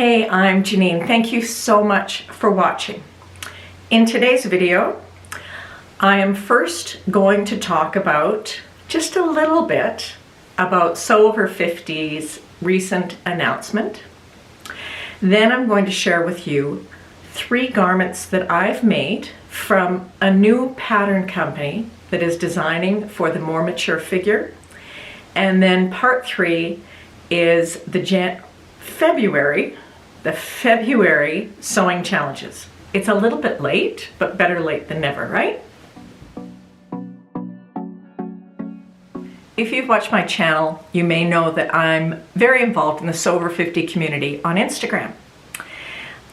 Hey, I'm Janine. Thank you so much for watching. In today's video, I am first going to talk about just a little bit about Sew Over 50's recent announcement. Then I'm going to share with you 3 garments that I've made from a new pattern company that is designing for the more mature figure. And then part 3 is the February sewing challenges. It's a little bit late, but better late than never, right? If you've watched my channel, you may know that I'm very involved in the Sew Over 50 community on Instagram.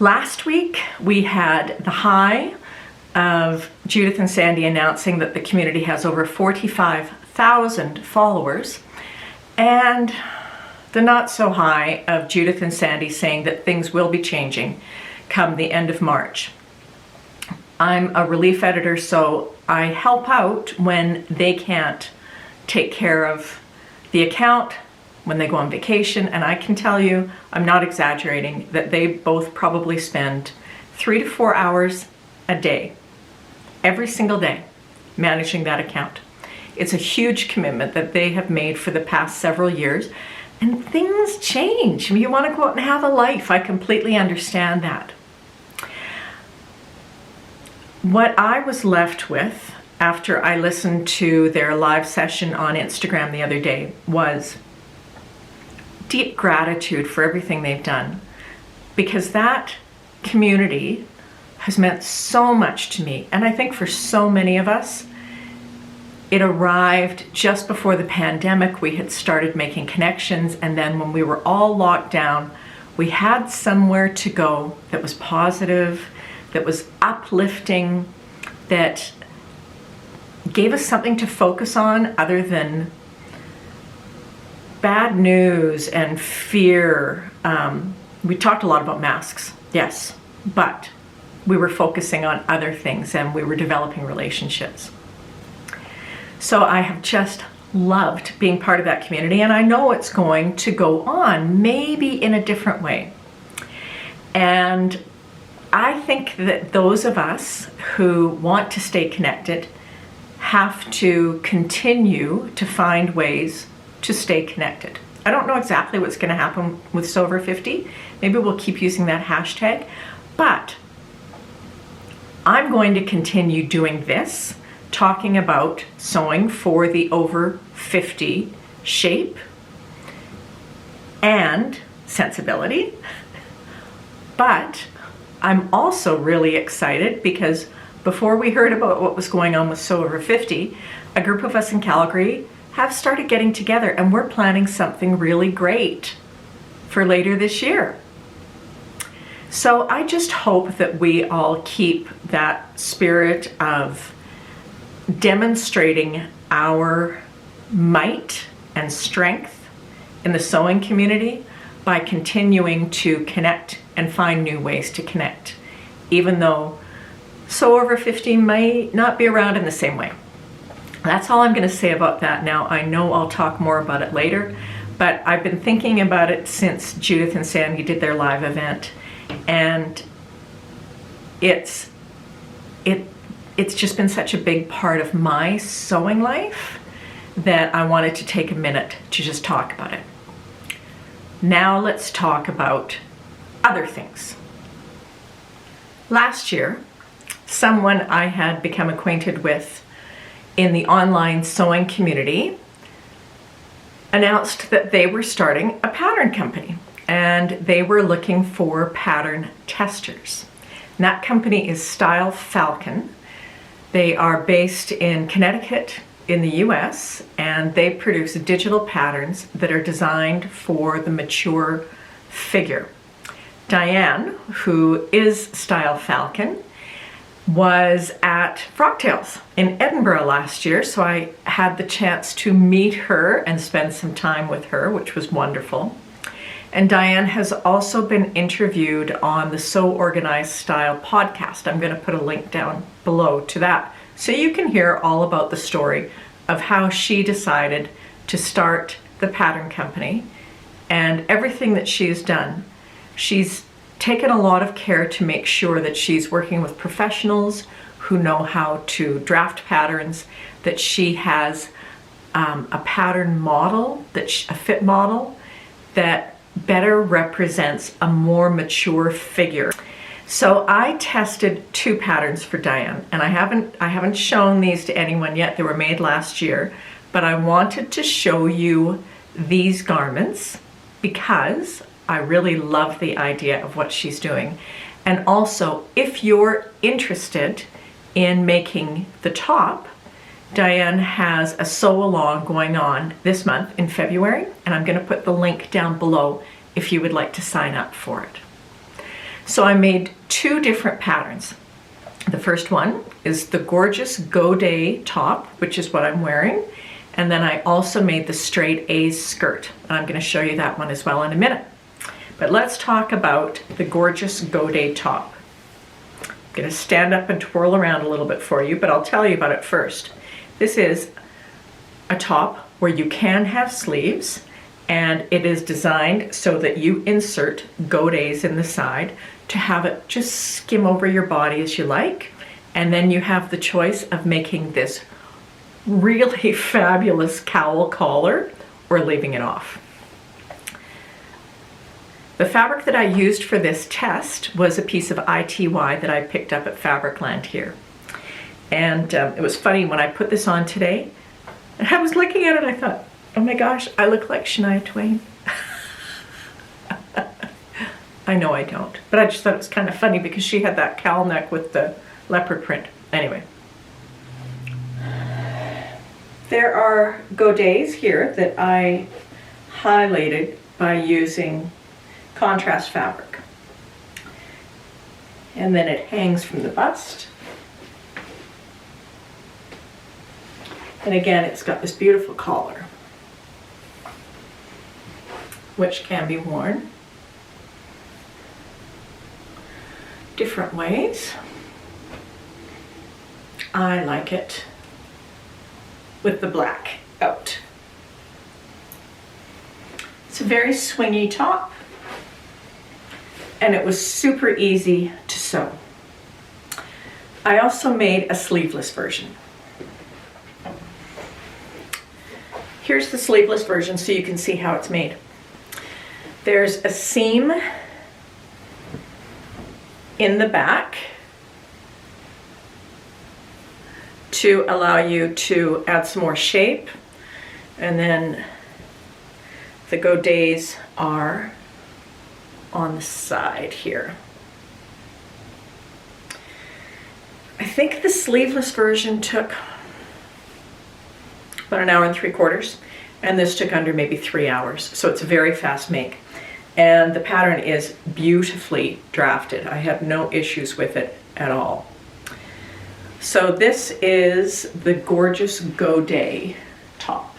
Last week, we had the high of Judith and Sandy announcing that the community has over 45,000 followers, and the not so high of Judith and Sandy saying that things will be changing come the end of March. I'm a relief editor, so I help out when they can't take care of the account, when they go on vacation, and I can tell you, I'm not exaggerating, that they both probably spend 3 to 4 hours a day, every single day, managing that account. It's a huge commitment that they have made for the past several years, and things change. You want to go out and have a life. I completely understand that. What I was left with after I listened to their live session on Instagram the other day was deep gratitude for everything they've done, because that community has meant so much to me, and I think for so many of us. It arrived just before the pandemic. We had started making connections, and then when we were all locked down, we had somewhere to go that was positive, that was uplifting, that gave us something to focus on other than bad news and fear. We talked a lot about masks, yes, but we were focusing on other things, and we were developing relationships. So I have just loved being part of that community, and I know it's going to go on, maybe in a different way. And I think that those of us who want to stay connected have to continue to find ways to stay connected. I don't know exactly what's going to happen with Sew Over 50. Maybe we'll keep using that hashtag, but I'm going to continue doing this, talking about sewing for the over 50 shape and sensibility. But I'm also really excited because before we heard about what was going on with Sew Over 50, a group of us in Calgary have started getting together, and we're planning something really great for later this year. So I just hope that we all keep that spirit of demonstrating our might and strength in the sewing community by continuing to connect and find new ways to connect, even though Sew Over 50 might not be around in the same way. That's all I'm going to say about that now. I know I'll talk more about it later, but I've been thinking about it since Judith and Sandy did their live event, and it's just been such a big part of my sewing life that I wanted to take a minute to just talk about it. Now let's talk about other things. Last year, someone I had become acquainted with in the online sewing community announced that they were starting a pattern company, and they were looking for pattern testers. And that company is Style Falcon. They are based in Connecticut in the US, and they produce digital patterns that are designed for the mature figure. Diane, who is Style Falcon, was at Frocktails in Edinburgh last year, so I had the chance to meet her and spend some time with her, which was wonderful. And Diane has also been interviewed on the Sew Organized Style podcast. I'm going to put a link down below to that so you can hear all about the story of how she decided to start the pattern company and everything that she's done She's taken a lot of care to make sure that she's working with professionals who know how to draft patterns, that she has a pattern model, a fit model that better represents a more mature figure. So I tested 2 patterns for Diane, and I haven't shown these to anyone yet. They were made last year, but I wanted to show you these garments because I really love the idea of what she's doing. And also, if you're interested in making the top, Diane has a sew along going on this month in February, and I'm going to put the link down below if you would like to sign up for it. So I made 2 different patterns. The first one is the gorgeous Godet top, which is what I'm wearing, and then I also made the straight A's skirt, and I'm going to show you that one as well in a minute. But let's talk about the gorgeous Godet top. I'm going to stand up and twirl around a little bit for you, but I'll tell you about it first. This is a top where you can have sleeves, and it is designed so that you insert godets in the side to have it just skim over your body as you like, and then you have the choice of making this really fabulous cowl collar or leaving it off. The fabric that I used for this test was a piece of ITY that I picked up at Fabricland here. And it was funny, when I put this on today, I was looking at it, I thought, oh my gosh, I look like Shania Twain. I know I don't, but I just thought it was kind of funny because she had that cowl neck with the leopard print. Anyway. There are godets here that I highlighted by using contrast fabric. And then it hangs from the bust. And again, it's got this beautiful collar, which can be worn different ways. I like it with the black out. It's a very swingy top, and it was super easy to sew. I also made a sleeveless version. Here's the sleeveless version so you can see how it's made. There's a seam in the back to allow you to add some more shape, and then the godets are on the side here. I think the sleeveless version took about 1 hour and 3/4, and this took under maybe 3 hours, so it's a very fast make. And the pattern is beautifully drafted. I have no issues with it at all. So this is the gorgeous Godet top.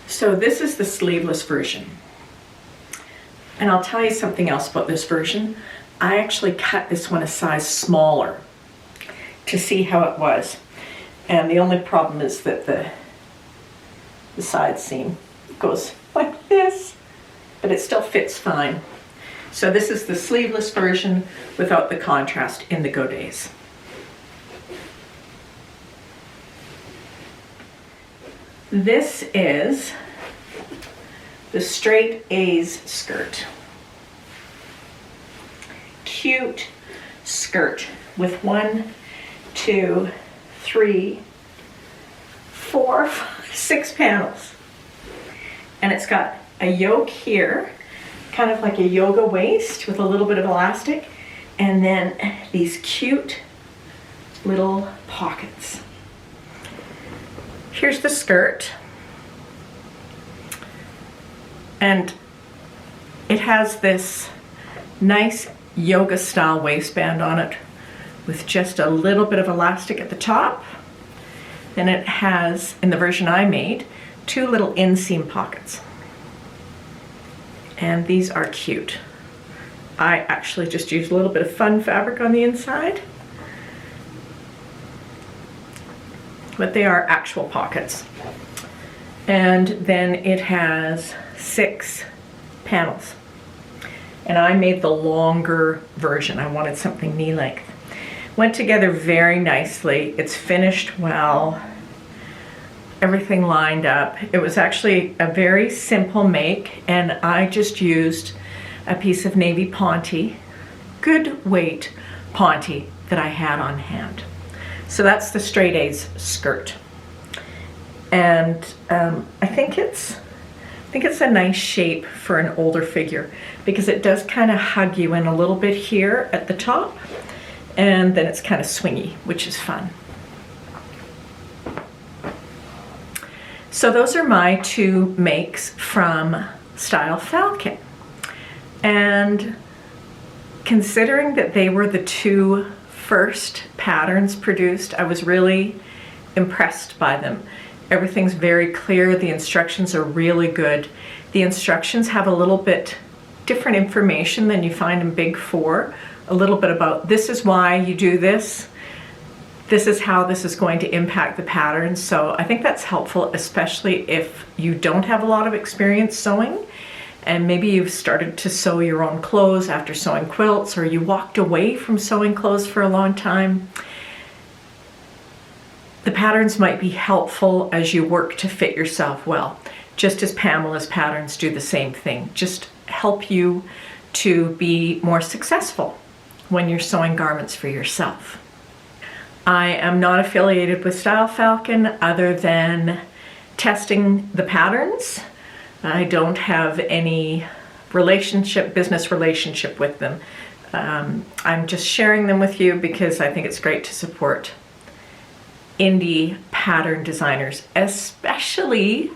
So this is the sleeveless version. And I'll tell you something else about this version. I actually cut this one a size smaller to see how it was. And the only problem is that the side seam goes like this, but it still fits fine. So this is the sleeveless version without the contrast in the godets. This is the straight A's skirt. Cute skirt with 1, 2, 3, 4, 5, 6 panels. And it's got a yoke here, kind of like a yoga waist with a little bit of elastic, and then these cute little pockets. Here's the skirt, and it has this nice yoga style waistband on it with just a little bit of elastic at the top. Then it has, in the version I made, 2 little inseam pockets. And these are cute. I actually just used a little bit of fun fabric on the inside, but they are actual pockets. and then it has 6 panels. And I made the longer version. I wanted something knee length. Went together very nicely. It's finished well. Everything lined up. It was actually a very simple make, and I just used a piece of navy ponte, good weight ponte that I had on hand. So that's the straight A's skirt. And I think it's a nice shape for an older figure because it does kind of hug you in a little bit here at the top, and then it's kind of swingy, which is fun. So those are my 2 makes from Style Falcon. And considering that they were the 2 first patterns produced, I was really impressed by them. Everything's very clear. The instructions are really good. The instructions have a little bit different information than you find in Big 4. A little bit about this is why you do this. This is how this is going to impact the pattern. So I think that's helpful, especially if you don't have a lot of experience sewing and maybe you've started to sew your own clothes after sewing quilts, or you walked away from sewing clothes for a long time. The patterns might be helpful as you work to fit yourself well, just as Pamela's patterns do the same thing. Just help you to be more successful when you're sewing garments for yourself. I am not affiliated with Style Falcon other than testing the patterns. I don't have any business relationship with them. I'm just sharing them with you because I think it's great to support indie pattern designers, especially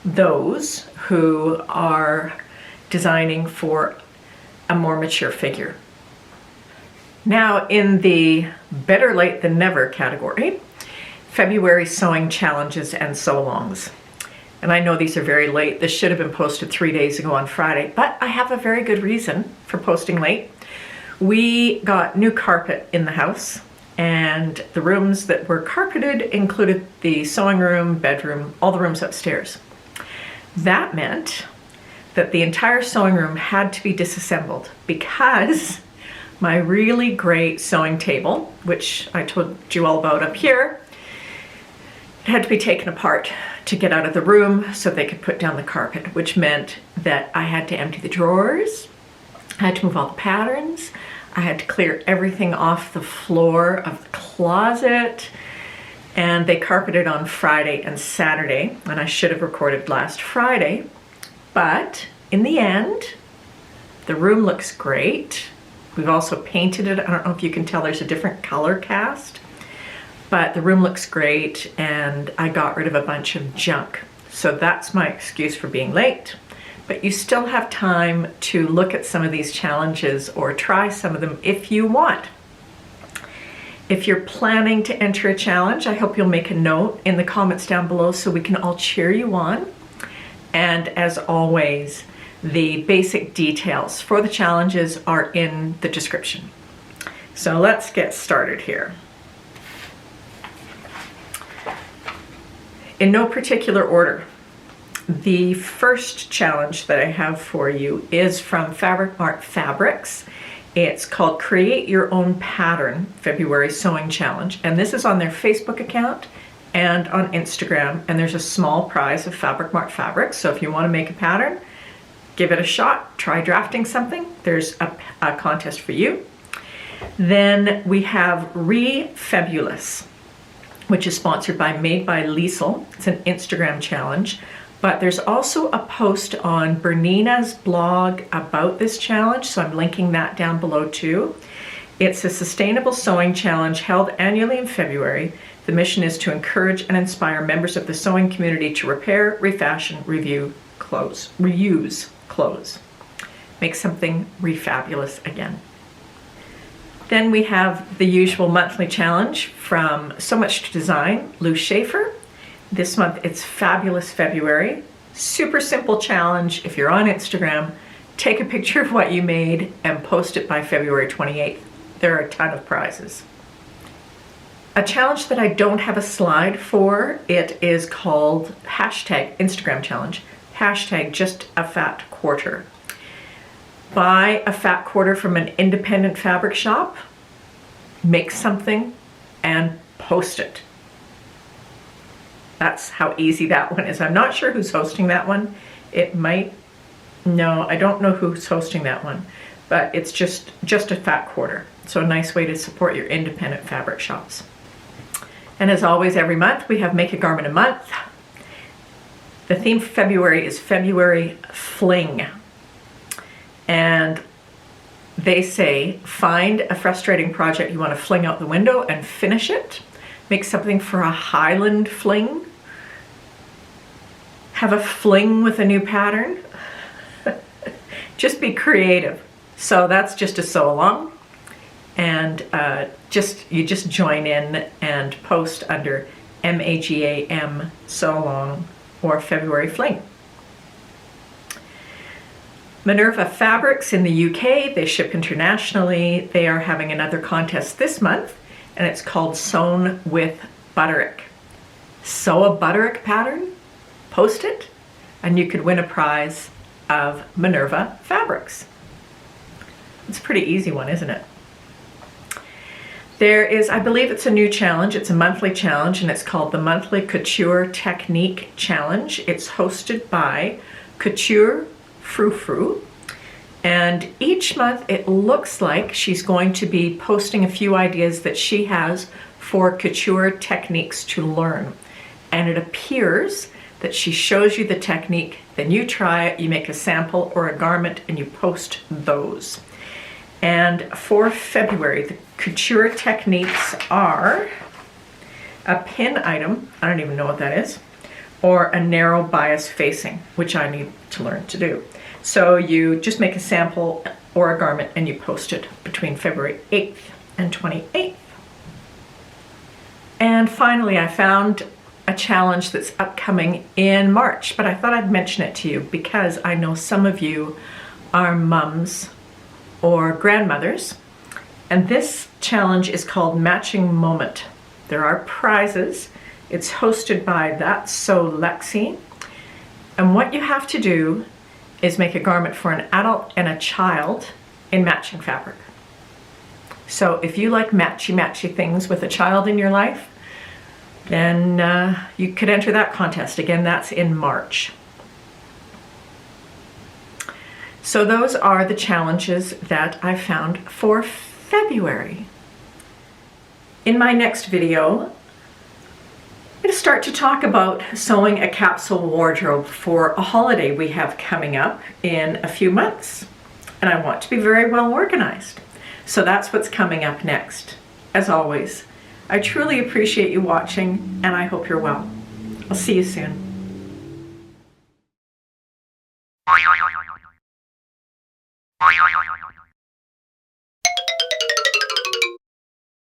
those who are designing for a more mature figure. Now, in the better late than never category, February sewing challenges and sew-alongs. And I know these are very late. This should have been posted 3 days ago on Friday, but I have a very good reason for posting late. We got new carpet in the house, and the rooms that were carpeted included the sewing room, bedroom, all the rooms upstairs. That meant that the entire sewing room had to be disassembled because my really great sewing table, which I told you all about up here, it had to be taken apart to get out of the room so they could put down the carpet, which meant that I had to empty the drawers, I had to move all the patterns, I had to clear everything off the floor of the closet, and they carpeted on Friday and Saturday, and I should have recorded last Friday, but in the end, the room looks great. We've also painted it. I don't know if you can tell there's a different color cast, but the room looks great, and I got rid of a bunch of junk. So that's my excuse for being late. But you still have time to look at some of these challenges or try some of them if you want. If you're planning to enter a challenge, I hope you'll make a note in the comments down below so we can all cheer you on. And as always, the basic details for the challenges are in the description. So let's get started here. In no particular order, the first challenge that I have for you is from Mart Fabrics. It's called Create Your Own Pattern February Sewing Challenge, and this is on their Facebook account and on Instagram, and there's a small prize of Mart Fabrics, so if you want to make a pattern, give it a shot, try drafting something, there's a contest for you. Then we have Refabulous, which is sponsored by Made by Liesel. It's an Instagram challenge, but there's also a post on Bernina's blog about this challenge, so I'm linking that down below too. It's a sustainable sewing challenge held annually in February. The mission is to encourage and inspire members of the sewing community to repair, refashion, reuse clothes. Make something refabulous again. Then we have the usual monthly challenge from So Much to Design, Lou Schaefer. This month it's Fabulous February. Super simple challenge. If you're on Instagram, take a picture of what you made and post it by February 28th. There are a ton of prizes. A challenge that I don't have a slide for, it is called hashtag Instagram challenge, hashtag just a fat quarter. Buy a fat quarter from an independent fabric shop, make something, and post it. That's how easy that one is. I'm not sure who's hosting that one. No, I don't know who's hosting that one, but it's just a fat quarter. So a nice way to support your independent fabric shops. And as always, every month we have Make a Garment a Month. The theme for February is February Fling. And they say, find a frustrating project you want to fling out the window and finish it. Make something for a Highland fling. Have a fling with a new pattern. Just be creative. So that's just a sew along. And you just join in and post under MAGAM sew along or February Fling. Minerva Fabrics in the UK, they ship internationally. They are having another contest this month, and it's called Sewn with Butterick. Sew a Butterick pattern, post it, and you could win a prize of Minerva Fabrics. It's a pretty easy one, isn't it? There is, I believe it's a new challenge. It's a monthly challenge, and it's called the Monthly Couture Technique Challenge. It's hosted by Couture Frou Frou. And each month it looks like she's going to be posting a few ideas that she has for couture techniques to learn. And it appears that she shows you the technique, then you try it, you make a sample or a garment, and you post those. And for February, the couture techniques are a pin item, I don't even know what that is, or a narrow bias facing, which I need to learn to do. So you just make a sample or a garment and you post it between February 8th and 28th. And finally, I found a challenge that's upcoming in March, but I thought I'd mention it to you because I know some of you are mums or grandmothers, and this challenge is called Matching Moment. There are prizes. It's hosted by That's So Lexi, and what you have to do is make a garment for an adult and a child in matching fabric. So if you like matchy things with a child in your life, then you could enter that contest. Again, that's in March. So those are the challenges that I found for February. In my next video, I'm going to start to talk about sewing a capsule wardrobe for a holiday we have coming up in a few months. And I want to be very well organized. So that's what's coming up next. As always, I truly appreciate you watching, and I hope you're well. I'll see you soon.